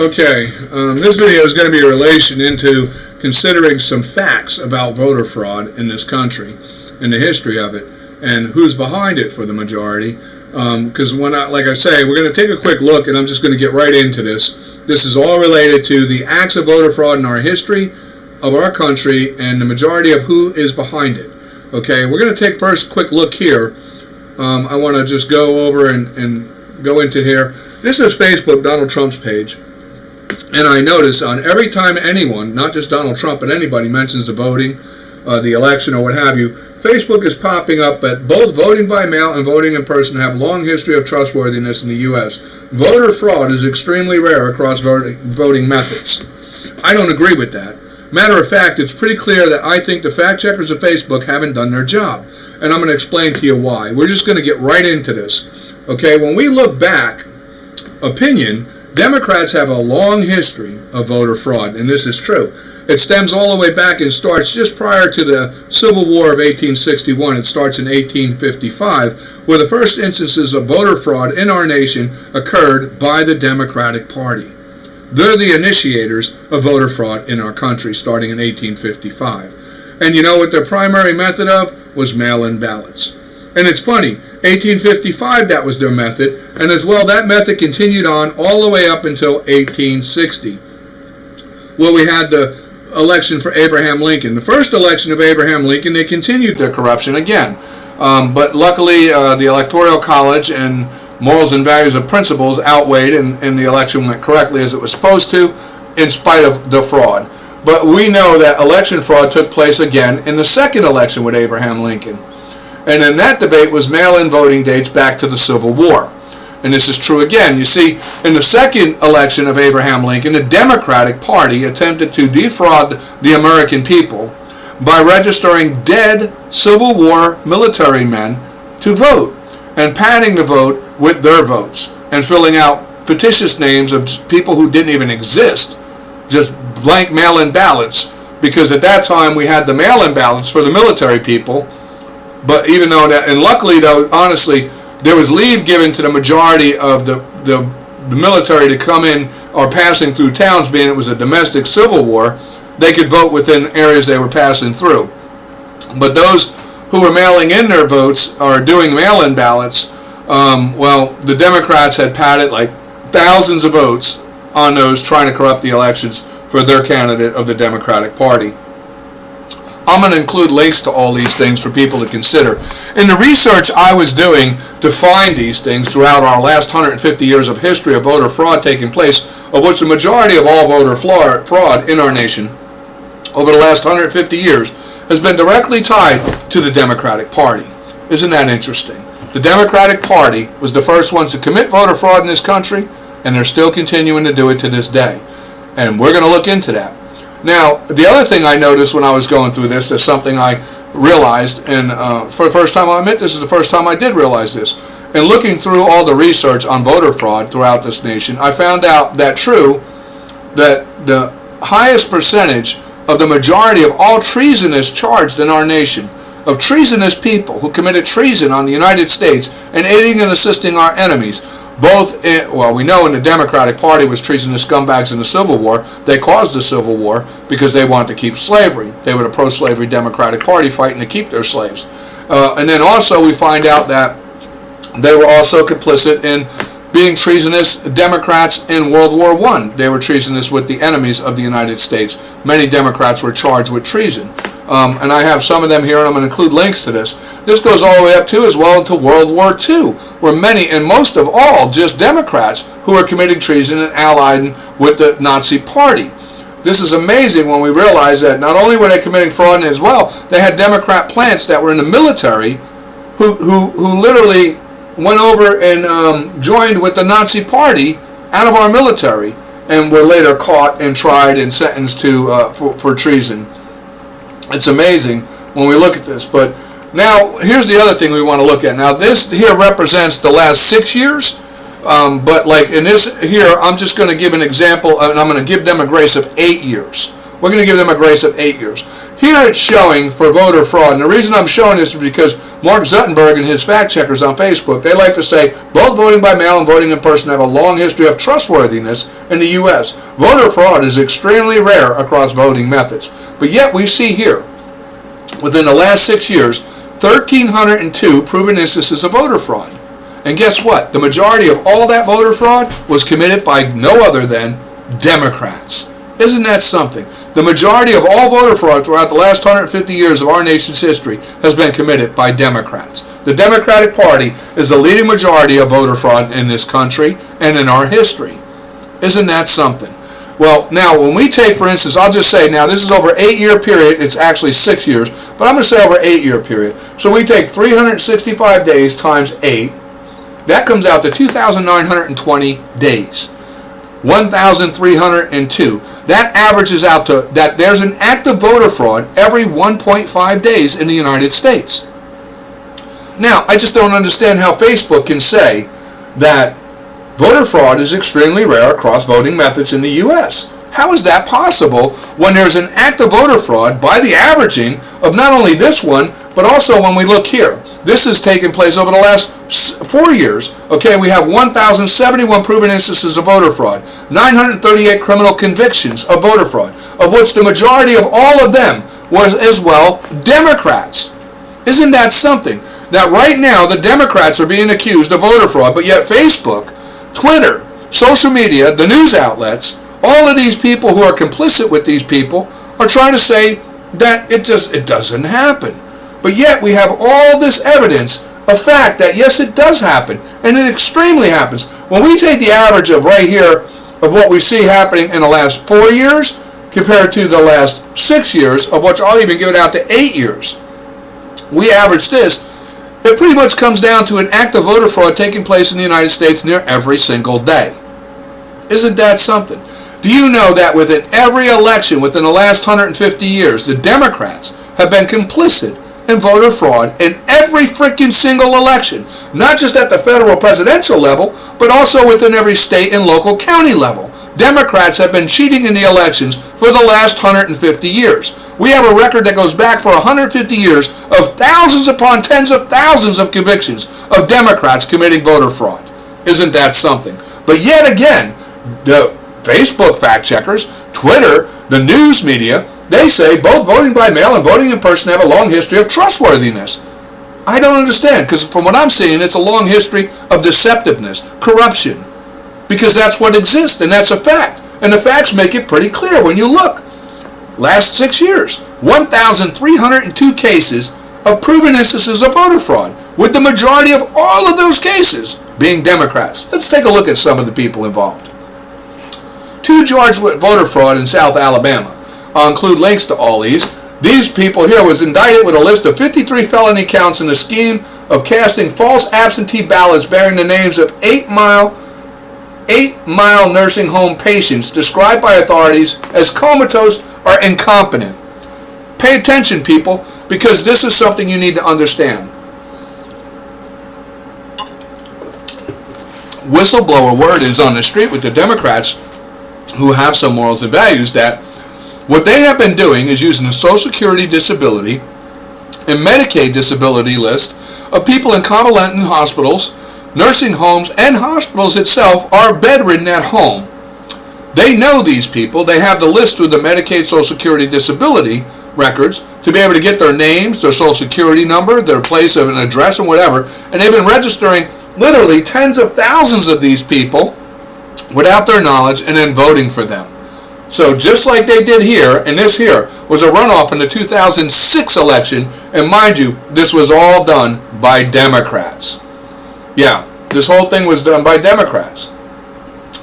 Okay, this video is going to be in relation into considering some facts about voter fraud in this country and the history of it and who's behind it for the majority. Because like I say, we're going to take a quick look, and I'm just going to get right into this. This is all related to the acts of voter fraud in our history of our country and the majority of who is behind it. Okay, we're going to take first a quick look here. I want to just go over and go into here. This is Facebook, Donald Trump's page. And I notice on every time anyone, not just Donald Trump, but anybody mentions the voting, the election or what have you, Facebook is popping up that both voting by mail and voting in person have a long history of trustworthiness in the U.S. Voter fraud is extremely rare across voting methods. I don't agree with that. Matter of fact, it's pretty clear that I think the fact checkers of Facebook haven't done their job. And I'm going to explain to you why. We're just going to get right into this. Okay, when we look back, opinion, Democrats have a long history of voter fraud, and this is true. It stems all the way back and starts just prior to the Civil War of 1861. It starts in 1855, where the first instances of voter fraud in our nation occurred by the Democratic Party. They're the initiators of voter fraud in our country, starting in 1855. And you know what their primary method of was mail-in ballots. And it's funny, 1855 that was their method, and as well that method continued on all the way up until 1860, where we had the election for Abraham Lincoln. The first election of Abraham Lincoln, they continued their corruption again. But luckily the Electoral College and morals and values of principles outweighed, and the election went correctly as it was supposed to, in spite of the fraud. But we know that election fraud took place again in the second election with Abraham Lincoln. And in that debate was mail-in voting dates back to the Civil War. And this is true again. You see, in the second election of Abraham Lincoln, the Democratic Party attempted to defraud the American people by registering dead Civil War military men to vote and padding the vote with their votes and filling out fictitious names of people who didn't even exist, just blank mail-in ballots, because at that time we had the mail-in ballots for the military people. But even though that, and luckily though, honestly, there was leave given to the majority of the military to come in or passing through towns, being it was a domestic civil war, they could vote within areas they were passing through. But those who were mailing in their votes or doing mail-in ballots, well, the Democrats had padded like thousands of votes on those trying to corrupt the elections for their candidate of the Democratic Party. I'm going to include links to all these things for people to consider. In the research I was doing to find these things throughout our last 150 years of history of voter fraud taking place, of which the majority of all voter fraud in our nation over the last 150 years has been directly tied to the Democratic Party. Isn't that interesting? The Democratic Party was the first ones to commit voter fraud in this country, and they're still continuing to do it to this day. And we're going to look into that. Now, the other thing I noticed when I was going through this is something I realized, and for the first time, I admit this is the first time I did realize this. In looking through all the research on voter fraud throughout this nation, I found out that that the highest percentage of the majority of all treasonous charged in our nation, of treasonous people who committed treason on the United States and aiding and assisting our enemies, both we know in the Democratic Party was treasonous scumbags in the Civil War. They caused the Civil War because they wanted to keep slavery. They were the pro-slavery Democratic Party fighting to keep their slaves. And then also we find out that they were also complicit in being treasonous Democrats in World War I. They were treasonous with the enemies of the United States. Many Democrats were charged with treason. And I have some of them here, and I'm going to include links to this. This goes all the way up to as well into World War II, where many, and most of all, just Democrats who are committing treason and allying with the Nazi Party. This is amazing when we realize that not only were they committing fraud as well, they had Democrat plants that were in the military who literally went over and joined with the Nazi Party out of our military and were later caught and tried and sentenced to for treason. It's amazing when we look at this. But now, here's the other thing we want to look at. Now, this here represents the last 6 years. But like in this here, I'm just going to give an example, and I'm going to give them a grace of 8 years. We're going to give them a grace of 8 years. here it's showing for voter fraud, and the reason I'm showing this is because Mark Zuckerberg and his fact checkers on Facebook, they like to say both voting by mail and voting in person have a long history of trustworthiness in the U.S. Voter fraud is extremely rare across voting methods. But yet we see here, within the last 6 years, 1,302 proven instances of voter fraud. And guess what? The majority of all that voter fraud was committed by no other than Democrats. Isn't that something? The majority of all voter fraud throughout the last 150 years of our nation's history has been committed by Democrats. The Democratic Party is the leading majority of voter fraud in this country and in our history. Isn't that something? Well, now, when we take, for instance, I'll just say, now, this is over an 8-year period. It's actually 6 years, but I'm going to say over an 8-year period. So we take 365 days times 8. That comes out to 2,920 days. 1,302. That averages out to that there's an act of voter fraud every 1.5 days in the United States. Now, I just don't understand how Facebook can say that voter fraud is extremely rare across voting methods in the U.S. How is that possible when there's an act of voter fraud by the averaging of not only this one, but also when we look here? This has taken place over the last 4 years. Okay, we have 1,071 proven instances of voter fraud, 938 criminal convictions of voter fraud, of which the majority of all of them was as well Democrats. Isn't that something? That right now the Democrats are being accused of voter fraud, but yet Facebook, Twitter, social media, the news outlets, all of these people who are complicit with these people are trying to say that it doesn't happen. But yet we have all this evidence of fact that yes, it does happen, and it extremely happens. When we take the average of right here of what we see happening in the last 4 years compared to the last 6 years, of which I'll even give it out to 8 years, we average this. It pretty much comes down to an act of voter fraud taking place in the United States near every single day. Isn't that something? Do you know that within every election within the last 150 years, the Democrats have been complicit in voter fraud in every freaking single election, not just at the federal presidential level, but also within every state and local county level. Democrats have been cheating in the elections for the last 150 years. We have a record that goes back for 150 years of thousands upon tens of thousands of convictions of Democrats committing voter fraud. Isn't that something? But yet again, the Facebook fact checkers, Twitter, the news media, they say both voting by mail and voting in person have a long history of trustworthiness. I don't understand, because from what I'm seeing, it's a long history of deceptiveness, corruption, because that's what exists, and that's a fact. And the facts make it pretty clear when you look. Last 6 years, 1,302 cases of proven instances of voter fraud, with the majority of all of those cases being Democrats. Let's take a look at some of the people involved. 2 charged with voter fraud in South Alabama. I'll include links to all these. These people here was indicted with a list of 53 felony counts in the scheme of casting false absentee ballots bearing the names of 8 Mile nursing home patients described by authorities as comatose or incompetent. Pay attention, people, because this is something you need to understand. Whistleblower word is on the street with the Democrats who have some morals and values that what they have been doing is using the Social Security disability and Medicaid disability list of people in convalescent hospitals, nursing homes, and hospitals itself are bedridden at home. They know these people. They have the list through the Medicaid Social Security disability records to be able to get their names, their Social Security number, their place of an address, and whatever. And they've been registering literally tens of thousands of these people without their knowledge and then voting for them. So just like they did here, and this here was a runoff in the 2006 election, and mind you, this was all done by Democrats. Yeah, this whole thing was done by Democrats.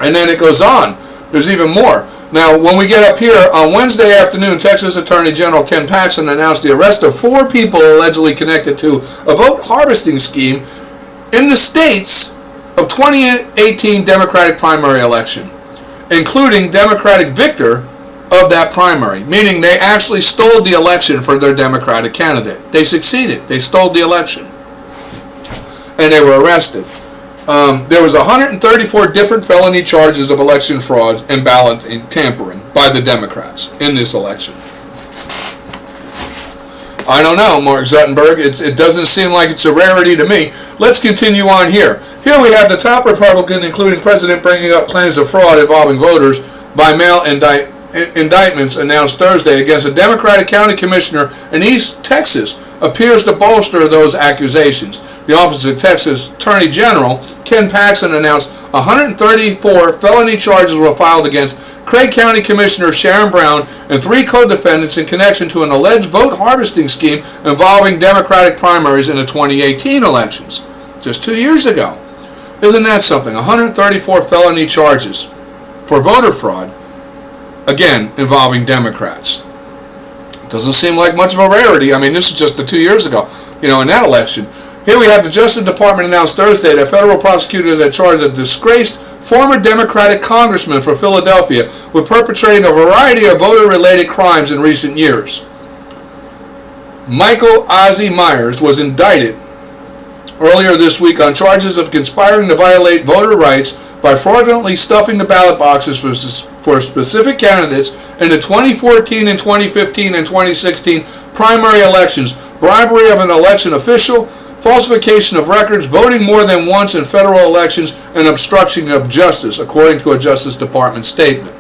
And then it goes on. There's even more. Now, when we get up here, on Wednesday afternoon, Texas Attorney General Ken Paxton announced the arrest of 4 people allegedly connected to a vote harvesting scheme in the states of 2018 Democratic primary election, including Democratic victor of that primary, meaning they actually stole the election for their Democratic candidate. They succeeded. They stole the election. And they were arrested. There was 134 different felony charges of election fraud and ballot tampering by the Democrats in this election. I don't know, Mark Zuckerberg. It doesn't seem like it's a rarity to me. Let's continue on here. Here we have the top Republican, including President, bringing up claims of fraud involving voters by mail indictments announced Thursday against a Democratic county commissioner in East Texas appears to bolster those accusations. The Office of Texas Attorney General Ken Paxton announced 134 felony charges were filed against Craig County Commissioner Sharon Brown and 3 co-defendants in connection to an alleged vote harvesting scheme involving Democratic primaries in the 2018 elections, just 2 years ago. Isn't that something? 134 felony charges for voter fraud, again, involving Democrats. Doesn't seem like much of a rarity. I mean, this is just 2 years ago, in that election. Here we have the Justice Department announced Thursday that federal prosecutors had charged a disgraced former Democratic congressman from Philadelphia with perpetrating a variety of voter-related crimes in recent years. Michael Ozzie Myers was indicted earlier this week on charges of conspiring to violate voter rights by fraudulently stuffing the ballot boxes for specific candidates in the 2014 and 2015 and 2016 primary elections, bribery of an election official, falsification of records, voting more than once in federal elections, and obstruction of justice, according to a Justice Department statement.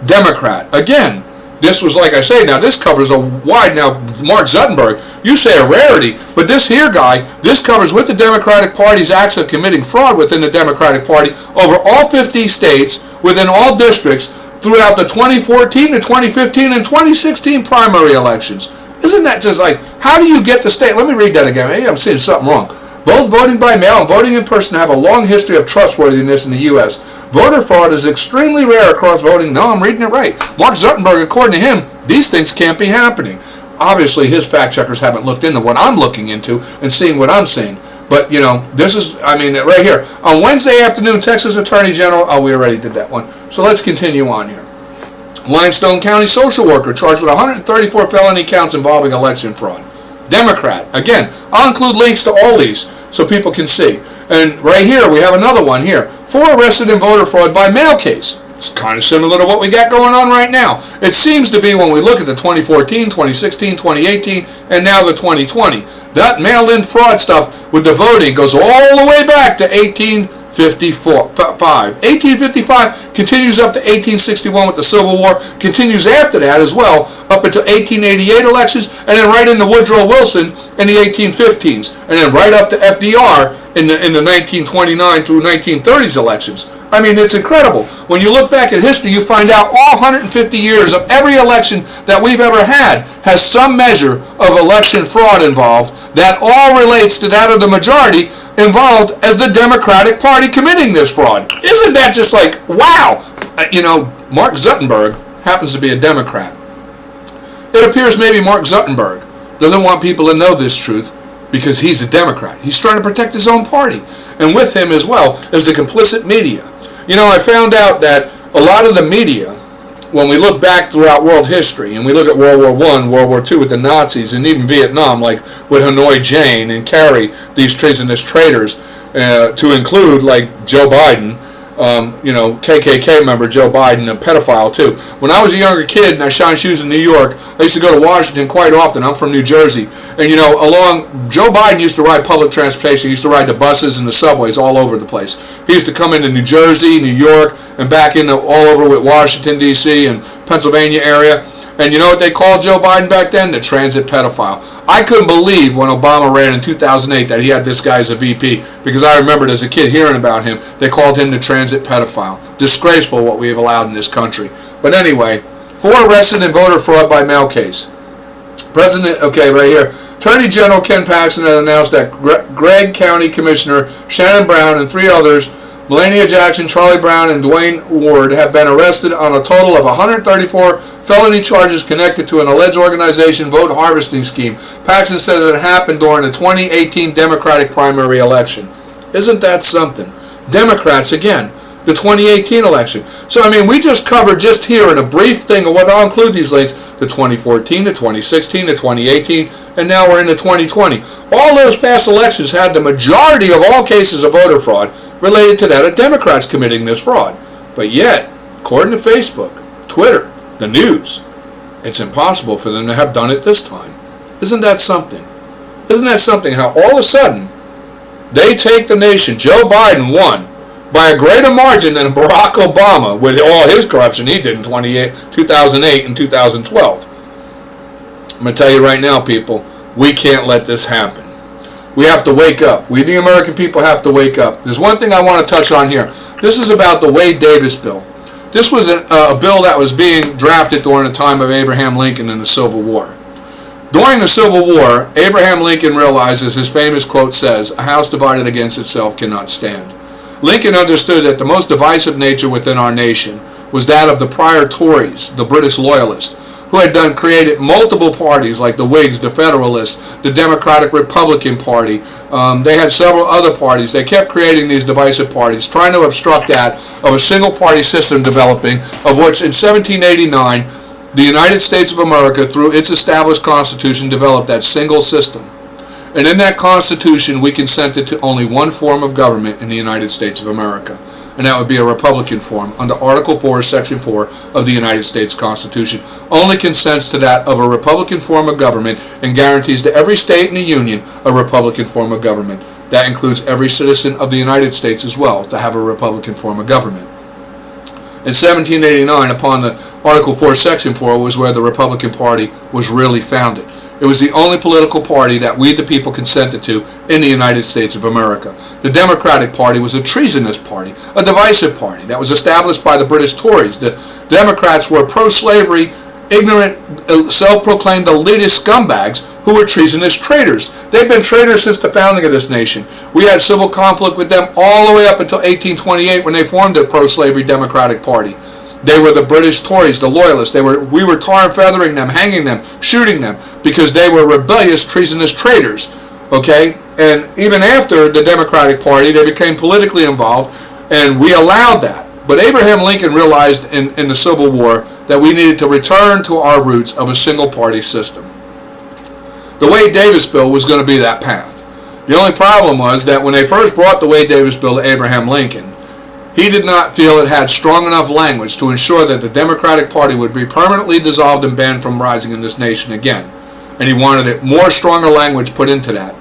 Democrat. Again, this was, like I say, now this covers a wide, now Mark Zuckerberg, you say a rarity, but this here guy, this covers with the Democratic Party's acts of committing fraud within the Democratic Party over all 50 states, within all districts, throughout the 2014, the 2015, and 2016 primary elections. Isn't that just like, how do you get the state? Let me read that again. Maybe I'm saying something wrong. Both voting by mail and voting in person have a long history of trustworthiness in the U.S. Voter fraud is extremely rare across voting. No, I'm reading it right. Mark Zuckerberg, according to him, these things can't be happening. Obviously, his fact checkers haven't looked into what I'm looking into and seeing what I'm seeing. But, this is, right here. On Wednesday afternoon, Texas Attorney General, we already did that one. So let's continue on here. Limestone County social worker charged with 134 felony counts involving election fraud. Democrat. Again, I'll include links to all these so people can see. And right here, we have another one here. 4 arrested in voter fraud by mail case. It's kind of similar to what we got going on right now. It seems to be when we look at the 2014, 2016, 2018, and now the 2020. That mail-in fraud stuff with the voting goes all the way back to 1855. 1855 continues up to 1861 with the Civil War, continues after that as well, up until 1888 elections, and then right into Woodrow Wilson in the 1815s, and then right up to FDR in the 1929 through 1930s elections. I mean, it's incredible. When you look back at history, you find out all 150 years of every election that we've ever had has some measure of election fraud involved that all relates to that of the majority involved as the Democratic Party committing this fraud. Isn't that just like, wow? Mark Zuckerberg happens to be a Democrat. It appears maybe Mark Zuckerberg doesn't want people to know this truth because he's a Democrat. He's trying to protect his own party. And with him as well is the complicit media. I found out that a lot of the media, when we look back throughout world history, and we look at World War I, World War II with the Nazis, and even Vietnam, like with Hanoi Jane and Kerry, these treasonous traitors, to include like Joe Biden, KKK member Joe Biden, a pedophile too. When I was a younger kid and I shined shoes in New York, I used to go to Washington quite often. I'm from New Jersey. And Joe Biden used to ride public transportation. He used to ride the buses and the subways all over the place. He used to come into New Jersey, New York, and back into all over with Washington, D.C. and Pennsylvania area. And you know what they called Joe Biden back then? The transit pedophile. I couldn't believe when Obama ran in 2008 that he had this guy as a VP, because I remembered as a kid hearing about him, they called him the transit pedophile. Disgraceful what we have allowed in this country. But anyway, 4 arrested in voter fraud by mail case. Right here. Attorney General Ken Paxton has announced that Craig County Commissioner Sharon Brown and 3 others, Melania Jackson, Charlie Brown, and Dwayne Ward, have been arrested on a total of 134 felony charges connected to an alleged organization vote harvesting scheme. Paxton says it happened during the 2018 Democratic primary election. Isn't that something? Democrats again. The 2018 election. So, we just covered just here in a brief thing of what I'll include these links, the 2014, the 2016, the 2018, and now we're in the 2020. All those past elections had the majority of all cases of voter fraud related to that of Democrats committing this fraud. But yet, according to Facebook, Twitter, the news, it's impossible for them to have done it this time. Isn't that something? Isn't that something how all of a sudden they take the nation? Joe Biden won by a greater margin than Barack Obama with all his corruption he did in 2008 and 2012. I'm going to tell you right now, people, we can't let this happen. We have to wake up. We, the American people, have to wake up. There's one thing I want to touch on here. This is about the Wade Davis bill. This was a bill that was being drafted during the time of Abraham Lincoln in the Civil War. During the Civil War, Abraham Lincoln realized, as his famous quote says, "A house divided against itself cannot stand." Lincoln understood that the most divisive nature within our nation was that of the prior Tories, the British Loyalists, who had created multiple parties like the Whigs, the Federalists, the Democratic Republican Party. They had several other parties. They kept creating these divisive parties, trying to obstruct that of a single party system developing, of which in 1789, the United States of America, through its established Constitution, developed that single system. And in that Constitution, we consented to only one form of government in the United States of America, and that would be a Republican form under Article 4, Section 4 of the United States Constitution. Only consents to that of a Republican form of government and guarantees to every state in the Union a Republican form of government. That includes every citizen of the United States as well to have a Republican form of government. In 1789, upon the Article 4, Section 4, was where the Republican Party was really founded. It was the only political party that we the people consented to in the United States of America. The Democratic Party was a treasonous party, a divisive party that was established by the British Tories. The Democrats were pro-slavery, ignorant, self-proclaimed elitist scumbags who were treasonous traitors. They've been traitors since the founding of this nation. We had civil conflict with them all the way up until 1828 when they formed the pro-slavery Democratic Party. They were the British Tories, the Loyalists. We were tar and feathering them, hanging them, shooting them, because they were rebellious, treasonous traitors. Okay? And even after the Democratic Party, they became politically involved, and we allowed that. But Abraham Lincoln realized in the Civil War that we needed to return to our roots of a single-party system. The Wade Davis bill was going to be that path. The only problem was that when they first brought the Wade Davis bill to Abraham Lincoln, he did not feel it had strong enough language to ensure that the Democratic Party would be permanently dissolved and banned from rising in this nation again. And he wanted it more stronger language put into that.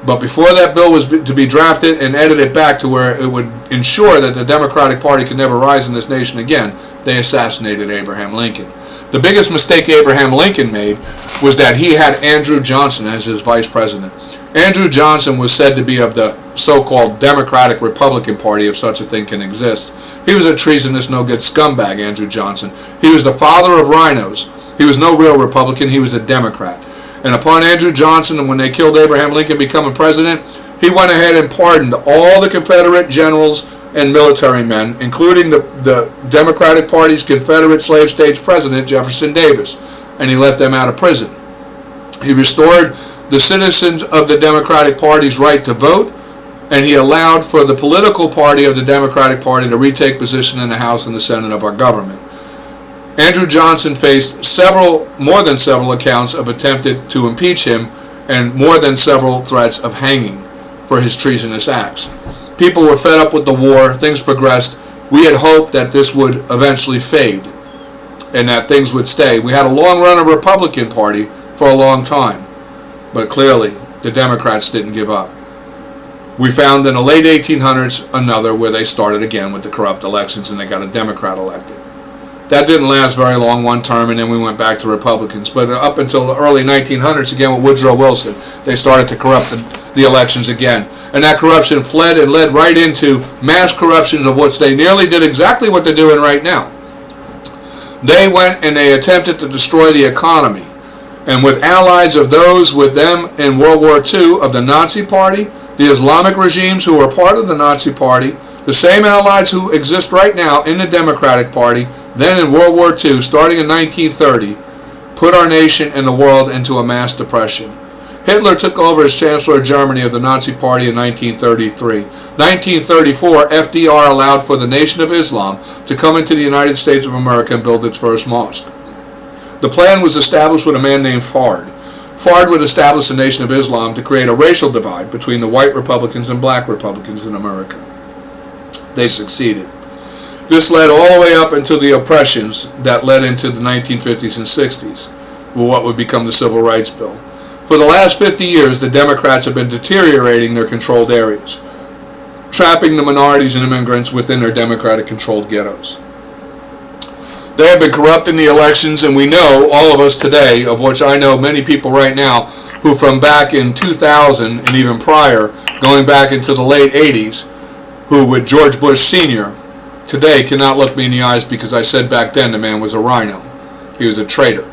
But before that bill was to be drafted and edited back to where it would ensure that the Democratic Party could never rise in this nation again, they assassinated Abraham Lincoln. The biggest mistake Abraham Lincoln made was that he had Andrew Johnson as his vice president. Andrew Johnson was said to be of the so-called Democratic Republican Party, if such a thing can exist. He was a treasonous, no-good scumbag, Andrew Johnson. He was the father of rhinos. He was no real Republican. He was a Democrat. And upon Andrew Johnson, and when they killed Abraham Lincoln becoming president, he went ahead and pardoned all the Confederate generals and military men, including the Democratic Party's Confederate slave states president, Jefferson Davis, and he let them out of prison. He restored the citizens of the Democratic Party's right to vote, and he allowed for the political party of the Democratic Party to retake position in the House and the Senate of our government. Andrew Johnson faced more than several accounts of attempted to impeach him and more than several threats of hanging for his treasonous acts. People were fed up with the war. Things progressed. We had hoped that this would eventually fade and that things would stay. We had a long run of Republican Party for a long time, but clearly the Democrats didn't give up. We found in the late 1800s another where they started again with the corrupt elections and they got a Democrat elected. That didn't last very long, one term, and then we went back to Republicans. But up until the early 1900s, again with Woodrow Wilson, they started to corrupt the elections again. And that corruption fled and led right into mass corruptions of which they nearly did exactly what they're doing right now. They went and they attempted to destroy the economy. And with allies of those with them in World War II of the Nazi Party, the Islamic regimes who were part of the Nazi Party, the same allies who exist right now in the Democratic Party, then in World War II, starting in 1930, put our nation and the world into a mass depression. Hitler took over as Chancellor of Germany of the Nazi Party in 1933. 1934, FDR allowed for the Nation of Islam to come into the United States of America and build its first mosque. The plan was established with a man named Fard. Fard would establish the Nation of Islam to create a racial divide between the white Republicans and black Republicans in America. They succeeded. This led all the way up into the oppressions that led into the 1950s and 60s, with what would become the Civil Rights Bill. For the last 50 years, the Democrats have been deteriorating their controlled areas, trapping the minorities and immigrants within their Democratic-controlled ghettos. They have been corrupting the elections, and we know, all of us today, of which I know many people right now, who from back in 2000 and even prior, going back into the late 80s, who with George Bush Sr., today cannot look me in the eyes because I said back then the man was a rhino. He was a traitor.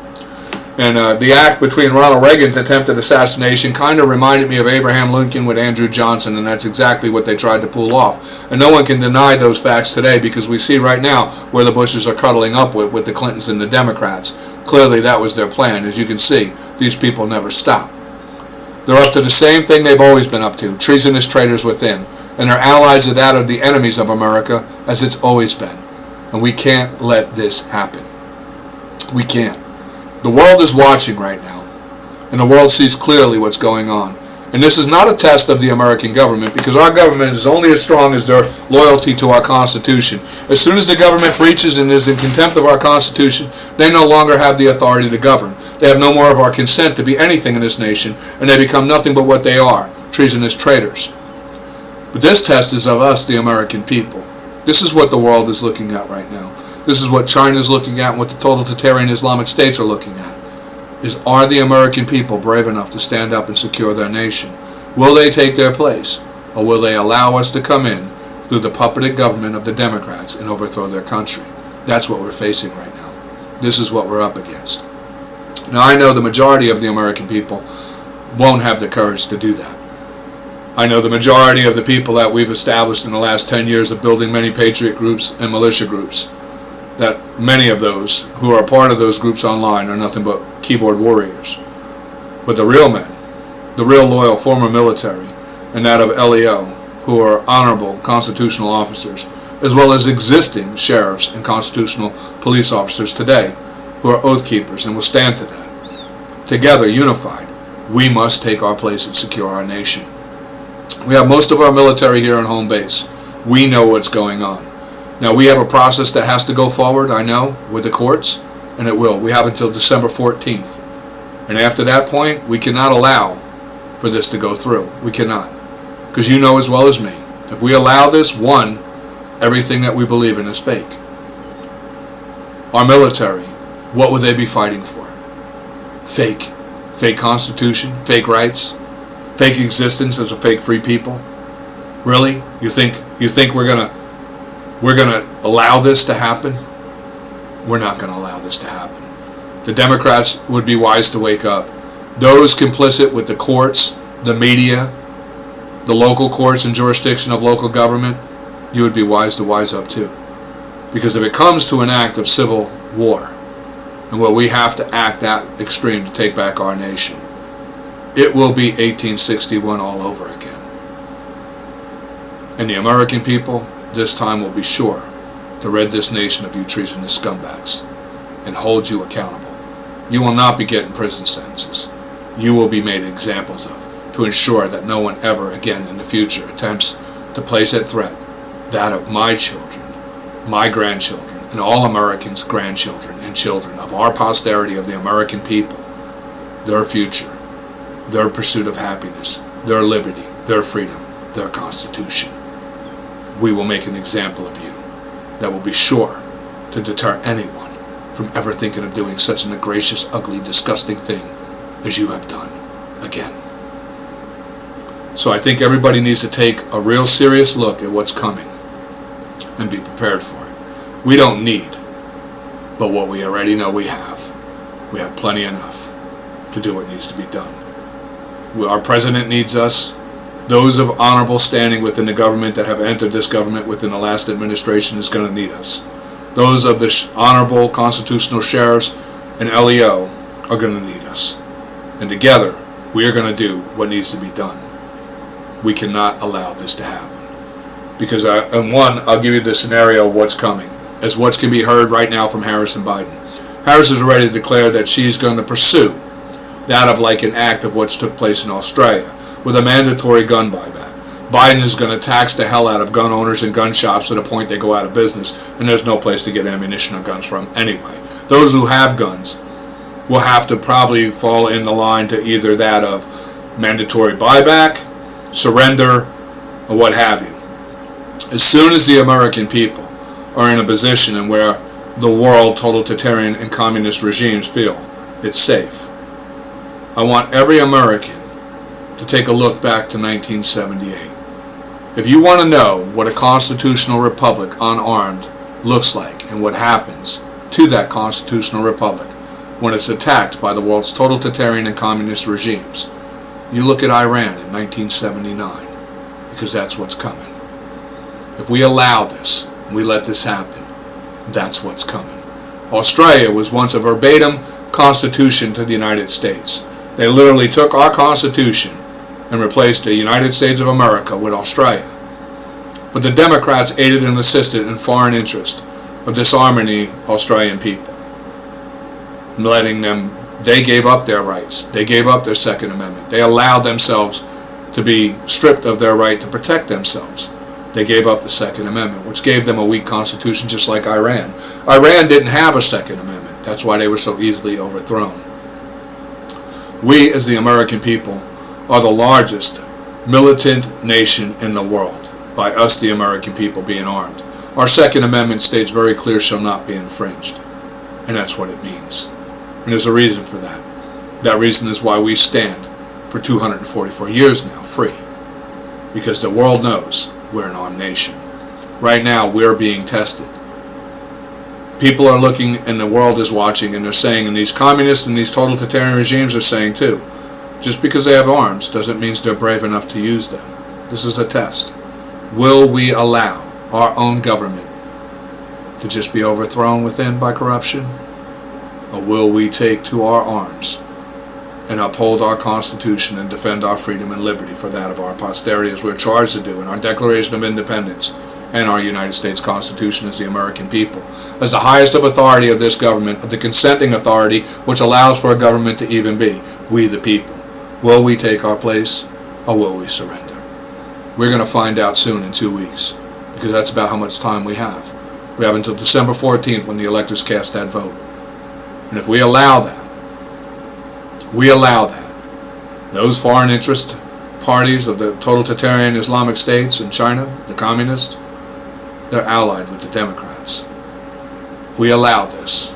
And the act between Ronald Reagan's attempted assassination kind of reminded me of Abraham Lincoln with Andrew Johnson, and that's exactly what they tried to pull off. And no one can deny those facts today because we see right now where the Bushes are cuddling up with the Clintons and the Democrats. Clearly that was their plan. As you can see, these people never stop. They're up to the same thing they've always been up to, treasonous traitors within. And their allies are that of the enemies of America, as it's always been. And we can't let this happen. We can't. The world is watching right now, and the world sees clearly what's going on. And this is not a test of the American government, because our government is only as strong as their loyalty to our Constitution. As soon as the government breaches and is in contempt of our Constitution, they no longer have the authority to govern. They have no more of our consent to be anything in this nation, and they become nothing but what they are, treasonous traitors. But this test is of us, the American people. This is what the world is looking at right now. This is what China is looking at and what the totalitarian Islamic states are looking at. Are the American people brave enough to stand up and secure their nation? Will they take their place? Or will they allow us to come in through the puppeted government of the Democrats and overthrow their country? That's what we're facing right now. This is what we're up against. Now I know the majority of the American people won't have the courage to do that. I know the majority of the people that we've established in the last 10 years of building many patriot groups and militia groups, that many of those who are part of those groups online are nothing but keyboard warriors. But the real men, the real loyal former military, and that of LEO, who are honorable constitutional officers, as well as existing sheriffs and constitutional police officers today, who are oath keepers and will stand to that. Together, unified, we must take our place and secure our nation. We have most of our military here on home base. We know what's going on. Now, we have a process that has to go forward, I know, with the courts, and it will. We have until December 14th. And after that point, we cannot allow for this to go through. We cannot. Because you know as well as me, if we allow this, one, everything that we believe in is fake. Our military, what would they be fighting for? Fake. Fake constitution, fake rights, fake existence as a fake free people. Really? You think we're gonna allow this to happen? We're not going to allow this to happen. The Democrats would be wise to wake up. Those complicit with the courts, the media, the local courts and jurisdiction of local government, you would be wise to wise up too. Because if it comes to an act of civil war, and where we have to act that extreme to take back our nation, it will be 1861 all over again. And the American people, this time, will be sure to rid this nation of you treasonous scumbags and hold you accountable. You will not be getting prison sentences. You will be made examples of, to ensure that no one ever again in the future attempts to place at threat that of my children, my grandchildren, and all Americans' grandchildren and children of our posterity of the American people, their future, their pursuit of happiness, their liberty, their freedom, their Constitution. We will make an example of you that will be sure to deter anyone from ever thinking of doing such an egregious, ugly, disgusting thing as you have done again. So I think everybody needs to take a real serious look at what's coming and be prepared for it. We don't need, but what we already know we have. We have plenty enough to do what needs to be done. Our president needs us. Those of honorable standing within the government that have entered this government within the last administration is going to need us. Those of the honorable constitutional sheriffs and LEO are going to need us. And together, we are going to do what needs to be done. We cannot allow this to happen. Because, I'll give you the scenario of what's coming. As what can be heard right now from Harris and Biden. Harris has already declared that she's going to pursue that of like an act of what's took place in Australia, with a mandatory gun buyback. Biden is going to tax the hell out of gun owners and gun shops to the point they go out of business, and there's no place to get ammunition or guns from anyway. Those who have guns will have to probably fall in the line to either that of mandatory buyback, surrender, or what have you. As soon as the American people are in a position in where the world totalitarian and communist regimes feel it's safe, I want every American to take a look back to 1978. If you want to know what a constitutional republic unarmed looks like and what happens to that constitutional republic when it's attacked by the world's totalitarian and communist regimes, you look at Iran in 1979, because that's what's coming. If we allow this, we let this happen, that's what's coming. Australia was once a verbatim constitution to the United States. They literally took our constitution and replaced the United States of America with Australia. But the Democrats aided and assisted in foreign interest of disarming the Australian people, letting them, they gave up their rights. They gave up their Second Amendment. They allowed themselves to be stripped of their right to protect themselves. They gave up the Second Amendment, which gave them a weak constitution, just like Iran. Iran didn't have a Second Amendment. That's why they were so easily overthrown. We, as the American people, are the largest militant nation in the world, by us, the American people, being armed. Our Second Amendment states very clear, shall not be infringed. And that's what it means. And there's a reason for that. That reason is why we stand for 244 years now, free. Because the world knows we're an armed nation. Right now, we're being tested. People are looking, and the world is watching, and they're saying, and these communists and these totalitarian regimes are saying too, just because they have arms doesn't mean they're brave enough to use them. This is a test. Will we allow our own government to just be overthrown within by corruption? Or will we take to our arms and uphold our Constitution and defend our freedom and liberty for that of our posterity, as we're charged to do in our Declaration of Independence and our United States Constitution as the American people, as the highest of authority of this government, of the consenting authority which allows for a government to even be, we the people. Will we take our place, or will we surrender? We're going to find out soon, in 2 weeks, because that's about how much time we have. We have until December 14th when the electors cast that vote. And if we allow that, those foreign interest parties of the totalitarian Islamic states in China, the communists, they're allied with the Democrats. If we allow this,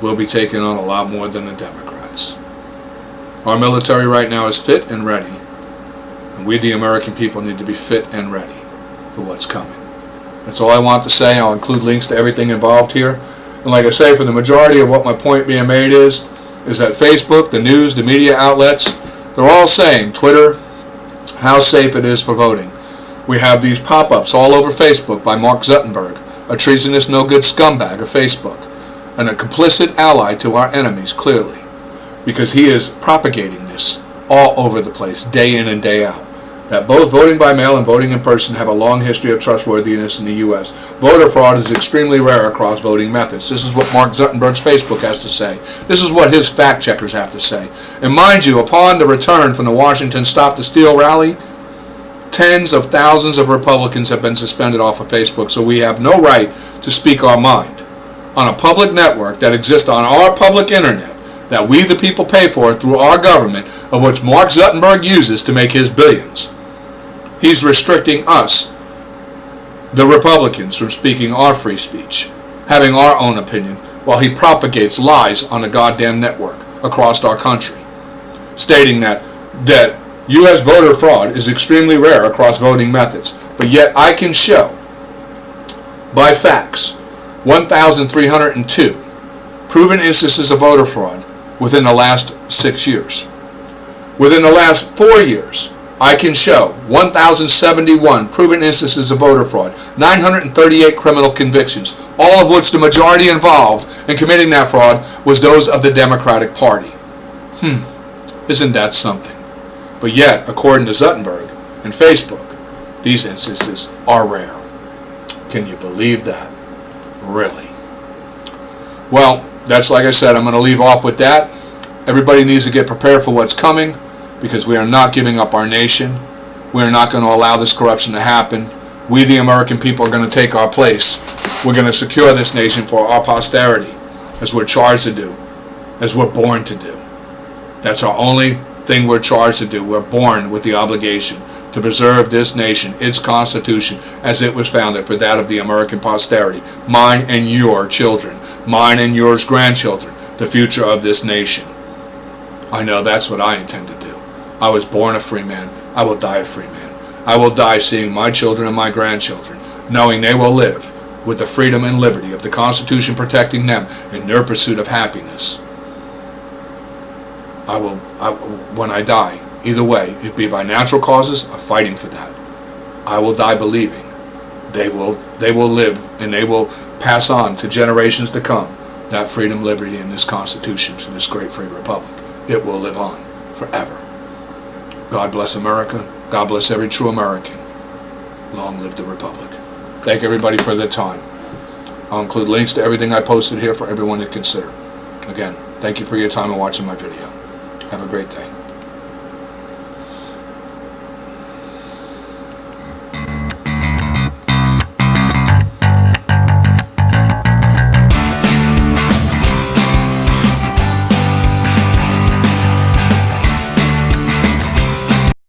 we'll be taking on a lot more than the Democrats. Our military right now is fit and ready. And we, the American people, need to be fit and ready for what's coming. That's all I want to say. I'll include links to everything involved here. And like I say, for the majority of what my point being made is that Facebook, the news, the media outlets, they're all saying, Twitter, how safe it is for voting. We have these pop-ups all over Facebook by Mark Zuckerberg, a treasonous, no-good scumbag of Facebook, and a complicit ally to our enemies, clearly, because he is propagating this all over the place, day in and day out. That both voting by mail and voting in person have a long history of trustworthiness in the U.S. Voter fraud is extremely rare across voting methods. This is what Mark Zuckerberg's Facebook has to say. This is what his fact checkers have to say. And mind you, upon the return from the Washington Stop the Steal rally, tens of thousands of Republicans have been suspended off of Facebook, so we have no right to speak our mind on a public network that exists on our public internet that we the people pay for through our government, of which Mark Zuckerberg uses to make his billions. He's restricting us, the Republicans, from speaking our free speech, having our own opinion, while he propagates lies on a goddamn network across our country, stating that U.S. voter fraud is extremely rare across voting methods. But yet I can show, by facts, 1,302 proven instances of voter fraud within the last 6 years. Within the last 4 years, I can show 1,071 proven instances of voter fraud, 938 criminal convictions, all of which the majority involved in committing that fraud was those of the Democratic Party. Isn't that something? But yet, according to Zuckerberg and Facebook, these instances are rare. Can you believe that? Really? Well, that's, like I said, I'm going to leave off with that. Everybody needs to get prepared for what's coming, because we are not giving up our nation. We are not going to allow this corruption to happen. We, the American people, are going to take our place. We're going to secure this nation for our posterity, as we're charged to do, as we're born to do. That's our only thing we're charged to do. We're born with the obligation to preserve this nation, its Constitution, as it was founded, for that of the American posterity, mine and your children, mine and yours grandchildren, the future of this nation. I know that's what I intend to do. I was born a free man. I will die a free man. I will die seeing my children and my grandchildren, knowing they will live with the freedom and liberty of the Constitution protecting them in their pursuit of happiness. When I die, either way, it be by natural causes or fighting for that, I will die believing they will live and they will pass on to generations to come that freedom, liberty, and this Constitution to this great free republic. It will live on forever. God bless America. God bless every true American. Long live the Republic. Thank everybody for their time. I'll include links to everything I posted here for everyone to consider. Again, thank you for your time and watching my video. Have a great day.